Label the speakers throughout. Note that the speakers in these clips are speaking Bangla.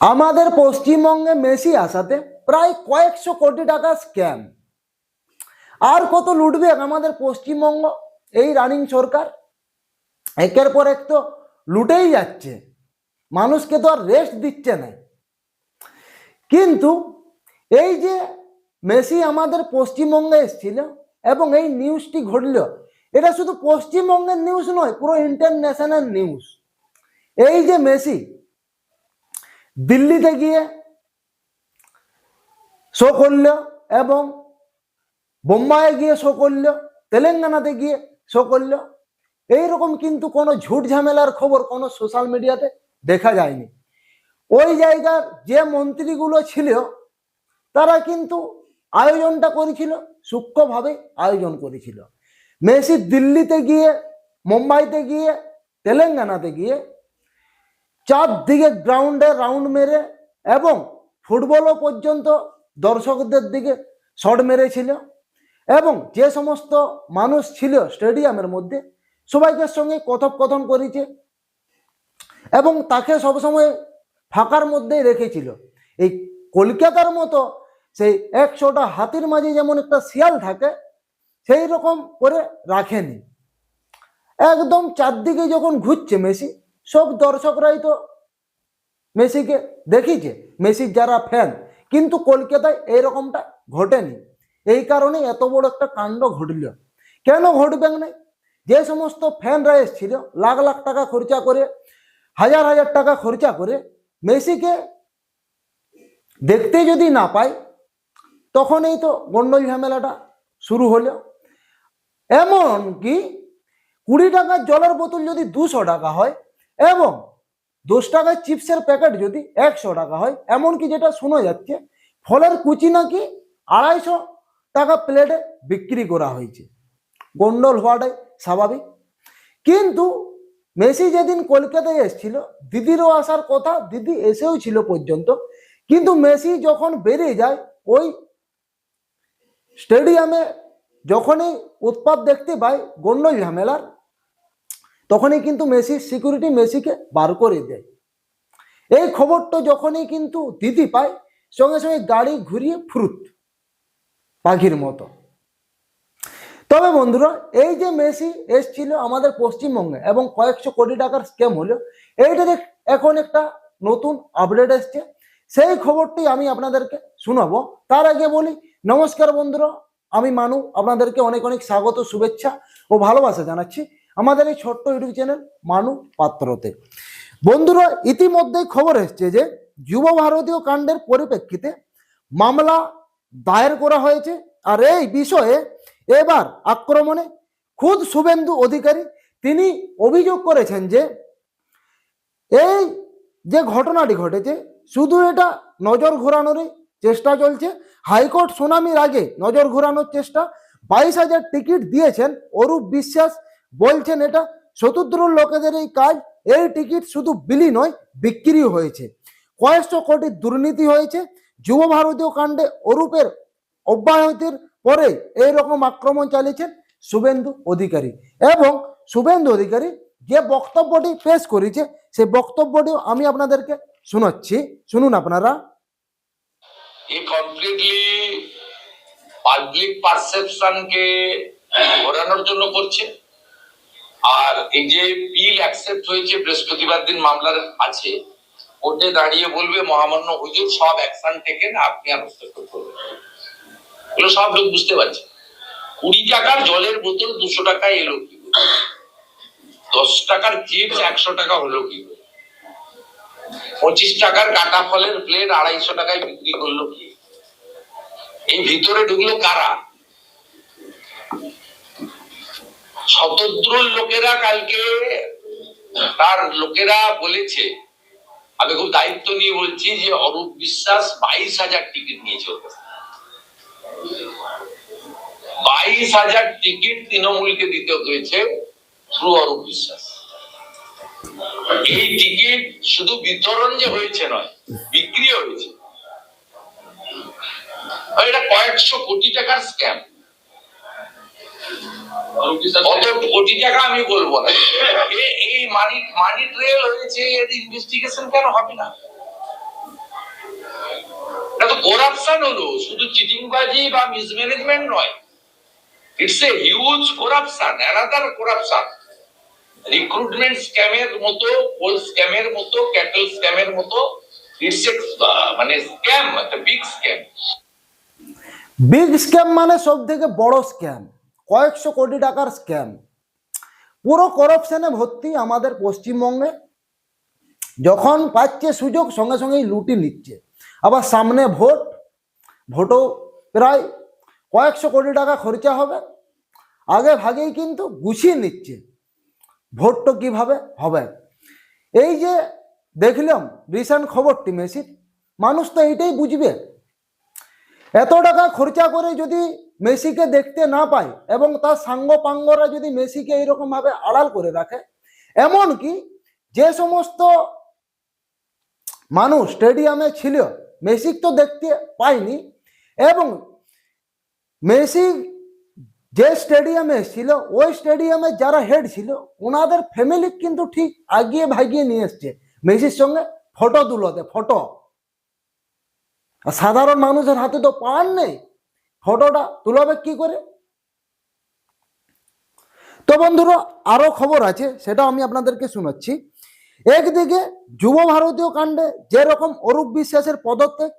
Speaker 1: আমাদের পশ্চিমবঙ্গে মেসি আসাতে প্রায় কয়েকশো কোটি টাকা স্ক্যাম। আর কত লুটবে আমাদের পশ্চিমবঙ্গ এই রানিং সরকার? একের পর এক তো লুটেই যাচ্ছে, মানুষকে তো আর রেস্ট দিচ্ছে না। কিন্তু এই যে মেসি আমাদের পশ্চিমবঙ্গে এসেছিল এবং এই নিউজটি ঘটল, এটা শুধু পশ্চিমবঙ্গের নিউজ নয়, পুরো ইন্টারন্যাশনাল নিউজ। এই যে মেসি দিল্লিতে গিয়ে শো করলো এবং বোম্বাইয়ে গিয়ে শো করলো, তেলেঙ্গানাতে গিয়ে শো করলো, এইরকম কিন্তু কোনো ঝুট ঝামেলার খবর কোনো সোশ্যাল মিডিয়াতে দেখা যায়নি। ওই জায়গার যে মন্ত্রীগুলো ছিল তারা কিন্তু আয়োজনটা করেছিল, সূক্ষ্মভাবে আয়োজন করেছিল। মেসি দিল্লিতে গিয়ে, মুম্বাইতে গিয়ে, তেলেঙ্গানাতে গিয়ে চারদিকে গ্রাউন্ডে রাউন্ড মেরে এবং ফুটবলও পর্যন্ত দর্শকদের দিকে শট মেরেছিল এবং যে সমস্ত মানুষ ছিল স্টেডিয়ামের মধ্যে সবাইকে সঙ্গে কথোপকথন করেছে এবং তাকে সবসময় ফাঁকার মধ্যেই রেখেছিল। এই কলকাতার মতো সেই 100টা হাতির মাঝে যেমন একটা শিয়াল থাকে সেই রকম করে রাখেনি। একদম চারদিকে যখন ঘুরছে মেসি, সব দর্শকরাই তো মেসিকে দেখিছে, মেসির যারা ফ্যান। কিন্তু কলকাতায় এইরকমটা ঘটেনি। এই কারণে এত বড় একটা কাণ্ড ঘটল। কেন ঘটবে না? যে সমস্ত ফ্যানরা এসেছিল লাখ লাখ টাকা খরচা করে, হাজার হাজার টাকা খরচা করে মেসিকে দেখতে যদি না পায়, তখনই তো গন্ডল ঝামেলাটা শুরু হলো। এমনকি 20 টাকার জলের বোতল যদি 200 টাকা হয় এবং 10 টাকার চিপসের প্যাকেট যদি 100 টাকা হয়, এমনকি যেটা শোনা যাচ্ছে ফলের কুচি নাকি 250 টাকা প্লেটে বিক্রি করা হয়েছে। গন্ডল হওয়াটাই স্বাভাবিক। কিন্তু মেসি যেদিন কলকাতায় এসেছিল, দিদিরও আসার কথা, দিদি এসেও ছিল পর্যন্ত, কিন্তু মেসি যখন বেরিয়ে যায় ওই স্টেডিয়ামে, যখনই উৎপাত দেখতে পায় গন্ডল ঝামেলার, তখনই কিন্তু মেসির সিকিউরিটি মেসিকে বার করে দেয়। এই খবরটা যখনই কিন্তু দিদি পায়, সঙ্গে সঙ্গে গাড়ি ঘুরিয়ে ফুরুত পাখির মতো। তবে বন্ধুরা, এই যে মেসি এসছিল আমাদের পশ্চিমবঙ্গে এবং কয়েকশো কোটি টাকার স্ক্যাম হলো, এইটা এখন একটা নতুন আপডেট এসছে। সেই খবরটি আমি আপনাদেরকে শোনাবো। তার আগে বলি, নমস্কার বন্ধুরা, আমি মানু, আপনাদেরকে অনেক অনেক স্বাগত, শুভেচ্ছা ও ভালোবাসা জানাচ্ছি আমাদের এই ছোট্ট ইউটিউব চ্যানেল মানু পাত্রতে। বন্ধুরা, ইতিমধ্যেই খবর এসছে যে যুব ভারতীয় কাণ্ডের পরিপ্রেক্ষিতে মামলা দায়ের করা হয়েছে। আর এই বিষয়ে এবার আক্রমণে খুদ শুভেন্দু অধিকারী তিনি অভিযোগ করেছেন যে এই যে ঘটনাটি ঘটেছে, শুধু এটা নজর ঘোরানোরই চেষ্টা চলছে। হাইকোর্ট শুনানির আগে নজর ঘোরানোর চেষ্টা। 22,000 টিকিট দিয়েছেন অরূপ বিশ্বাস, বলছেন এটা শতদ্র লোকেদের এই কাজ। এই টিকিট শুধু বিলি নয়, বিক্রিও হয়েছে। কয়েকশো কোটি দুর্নীতি হয়েছে। যুব ভারতীয় কাণ্ডে অরূপের অব্যাহতির পরে এইরকম আক্রমণ চালিয়েছেন শুভেন্দু অধিকারী। এবং শুভেন্দু অধিকারী যে বক্তব্যটি পেশ করেছে, সেই বক্তব্যটিও আমি আপনাদেরকে শোনাচ্ছি, শুনুন আপনারা।
Speaker 2: এই কমপ্লিটলি পাবলিক পারসেপশনকে ঘোরানোর জন্য করছে। আর এই যে বিল অ্যাকসেপ্ট হয়েছে, বৃহস্পতিবার দিন মামলার আছে, কোর্টে দাঁড়িয়ে বলবে মহামান্য হুজুর সব অ্যাকশন টেকেন, আপনি আর হস্তক্ষেপ করবেন। এগুলো সব লোক বুঝতে পারছে। 20 টাকার জলের বোতল 200 টাকায় এলো কি, 10 টাকার চিপস 100 টাকা হলো কি, 25 টাকার কাটা ফলের প্লেট 250 টাকায় বিক্রি করলো কি? এই ভিতরে ঢুকলো কারা? শতদ্রুর লোকেরা। কালকে তার লোকেরা বলেছে, আমি খুব দায়িত্ব নিয়ে বলছি, যে অরূপ বিশ্বাস 22,000 টিকিট নিয়েছে। 22,000 টিকিট তৃণমূলকে দিতে হয়েছে থ্রু অরূপ বিশ্বাস। এই টিকিট শুধু বিতরণ যে হয়েছে নয়, বিক্রি হয়েছে। এটা কয়েকশো কোটি টাকার স্ক্যাম। কত কোটি টাকা আমি বলবো না। এই মানি ট্রেল হয়েছে, এর ইনভেস্টিগেশন কেন হবে না? এটা তো করাপশন হলো, শুধু চিটিংবাজি বা মিসম্যানেজমেন্ট নয়, it's a huge corruption, another corruption. Recruitment স্ক্যামের মতো, কোল স্ক্যামের মতো, ক্যাটেল স্ক্যামের মতো, ইটস এ মানে স্ক্যাম, একটা বিগ স্ক্যাম।
Speaker 1: বিগ স্ক্যাম মানে সব থেকে বড় স্ক্যাম, কয়েকশো কোটি টাকার স্ক্যাম। পুরো করাপশনে ভর্তি আমাদের পশ্চিমবঙ্গে। যখন পাচ্ছে সুযোগ সঙ্গে সঙ্গেই লুটি নিচ্ছে। আবার সামনে ভোটও প্রায় কয়েকশো কোটি টাকা খরচা হবে, আগে ভাগেই কিন্তু গুছিয়ে নিচ্ছে ভোটটা কিভাবে হবে। এই যে দেখলাম রিসেন্ট খবরটি মেসির, মানুষ তো এইটাই বুঝবে, এত টাকা খরচা করে যদি মেসিকে দেখতে না পায় এবং তার সাঙ্গপাঙ্গরা যদি মেসিকে এইরকম ভাবে আড়াল করে রাখে, এমনকি যে সমস্ত মানুষ স্টেডিয়ামে ছিল মেসি তো দেখতে পায়নি, এবং মেসি যে স্টেডিয়ামে ছিল ওই স্টেডিয়ামে যারা হেড ছিল ওনাদের ফ্যামিলি কিন্তু ঠিক আগিয়ে ভাগিয়ে নিয়ে এসছে মেসির সঙ্গে ফটো তুলতে। ফটো সাধারণ মানুষের হাতে তো পাওয়ার নেই, ফটোটা তুলবে কি করে? তো বন্ধুরা, আরো খবর আছে, সেটা আমি আপনাদেরকে শোনাচ্ছি। একদিকে যুব ভারতীয় কাণ্ডে যেরকম অরূপ বিশ্বাসের পদত্যাগ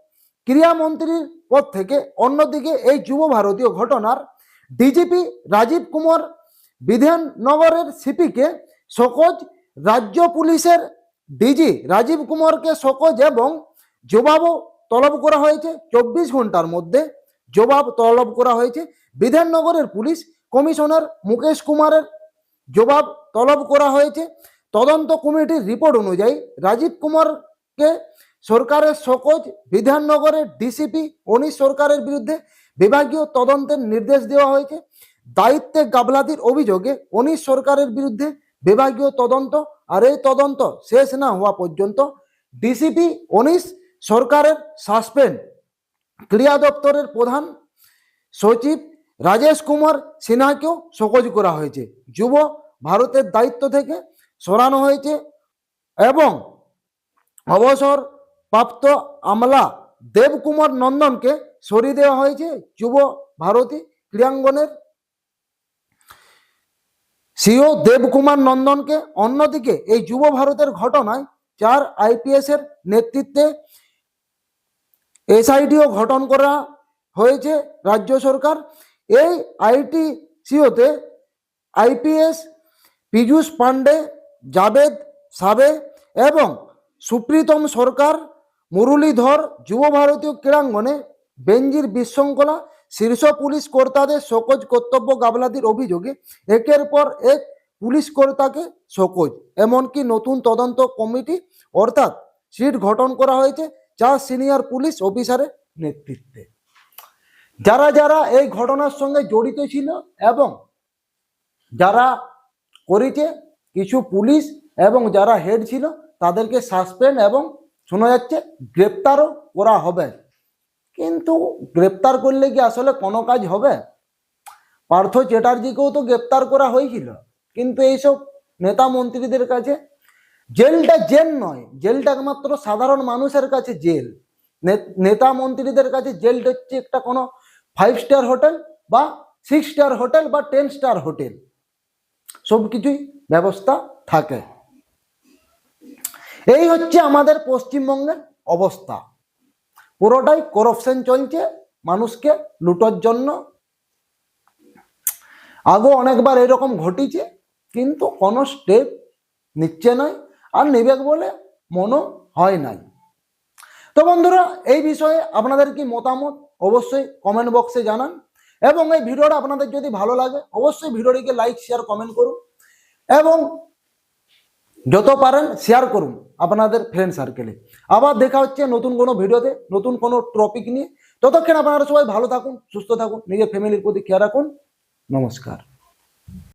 Speaker 1: ক্রীড়ামন্ত্রীর পদ থেকে, অন্যদিকে এই যুব ভারতীয় ঘটনার ডিজিপি রাজীব কুমার বিধাননগরের সিপিকে শোকজ, রাজ্য পুলিশের ডিজি রাজীব কুমারকে শোকজ এবং জবাবও তলব করা হয়েছে। 24 ঘন্টার মধ্যে জবাব তলব করা হয়েছে। বিধাননগরের পুলিশ কমিশনার মুকেশ কুমারের জবাব তলব করা হয়েছে। তদন্ত কমিটির রিপোর্ট অনুযায়ী রাজীব কুমারকে সরকারের শোকজ, বিধাননগরের ডিসিপি অনিশ সরকারের বিরুদ্ধে বিভাগীয় তদন্তের নির্দেশ দেওয়া হয়েছে। দায়িত্বে গাফলাতির অভিযোগে অনিশ সরকারের বিরুদ্ধে বিভাগীয় তদন্ত, আর এই তদন্ত শেষ না হওয়া পর্যন্ত ডিসিপি অনিশ সরকারের সাসপেন্ড। ক্রীড়া দপ্তরের প্রধান সচিব রাজেশ কুমার সিনহাকেও শোকজ করা হয়েছে। যুব ভারতের দায়িত্ব থেকে সরানো হয়েছে এবং অবসরপ্রাপ্ত আমলা দেবকুমার নন্দনকে সরিয়ে দেওয়া হয়েছে যুব ভারতী ক্রীড়াঙ্গনের সিও দেবকুমার নন্দনকে। অন্যদিকে এই যুব ভারতের ঘটনায় 4 IPS এর নেতৃত্বে SITও গঠন করা হয়েছে রাজ্য সরকার। এই ITCOতে IPS পীযূষ পান্ডে, জাভেদ সাবে এবং সুপ্রীতম সরকার, মুরলীধর। যুব ভারতীয় ক্রীড়াঙ্গনে বেঞ্জির বিশৃঙ্খলা, শীর্ষ পুলিশ কর্তাদের শোকজ, কর্তব্য গাফলাতির অভিযোগে একের পর এক পুলিশ কর্তাকে শোকজ। এমনকি নতুন তদন্ত কমিটি অর্থাৎ সিট গঠন করা হয়েছে 4 সিনিয়র পুলিশ অফিসারের নেতৃত্বে। যারা যারা এই ঘটনার সঙ্গে জড়িত ছিল এবং যারা করেছে, কিছু পুলিশ এবং যারা হেড ছিল তাদেরকে সাসপেন্ড এবং শোনা যাচ্ছে গ্রেপ্তারও করা হবে। কিন্তু গ্রেপ্তার করলে কি আসলে কোনো কাজ হবে? পার্থ চ্যাটার্জিকেও তো গ্রেপ্তার করা হয়েছিল, কিন্তু এইসব নেতা মন্ত্রীদের কাছে জেলটা জেল নয়, জেলটা একমাত্র সাধারণ মানুষের কাছে জেল। নেতা মন্ত্রীদের কাছে জেলটা হচ্ছে একটা কোনো 5 স্টার হোটেল বা 6 স্টার হোটেল বা 10 স্টার হোটেল, সব কিছুই ব্যবস্থা থাকে। এই হচ্ছে আমাদের পশ্চিমবঙ্গের অবস্থা, পুরোটাই করাপশন চলছে মানুষকে লুটোর জন্য। আগেও অনেকবার এরকম ঘটিছে, কিন্তু কোনো স্টেপ নিচ্ছে নয়, আর নেবে বলে মনে হয় নাই। তো বন্ধুরা, এই বিষয়ে আপনাদের কি মতামত অবশ্যই কমেন্ট বক্সে জানান, এবং এই ভিডিওটা আপনাদের যদি ভালো লাগে অবশ্যই ভিডিওটিকে লাইক, শেয়ার, কমেন্ট করুন এবং যত পারেন শেয়ার করুন আপনাদের ফ্রেন্ড সার্কেলে। আবার দেখা হচ্ছে নতুন কোনো ভিডিওতে, নতুন কোনো টপিক নিয়ে। ততক্ষণ আপনারা সবাই ভালো থাকুন, সুস্থ থাকুন, নিজের ফ্যামিলির প্রতি খেয়াল রাখুন। নমস্কার।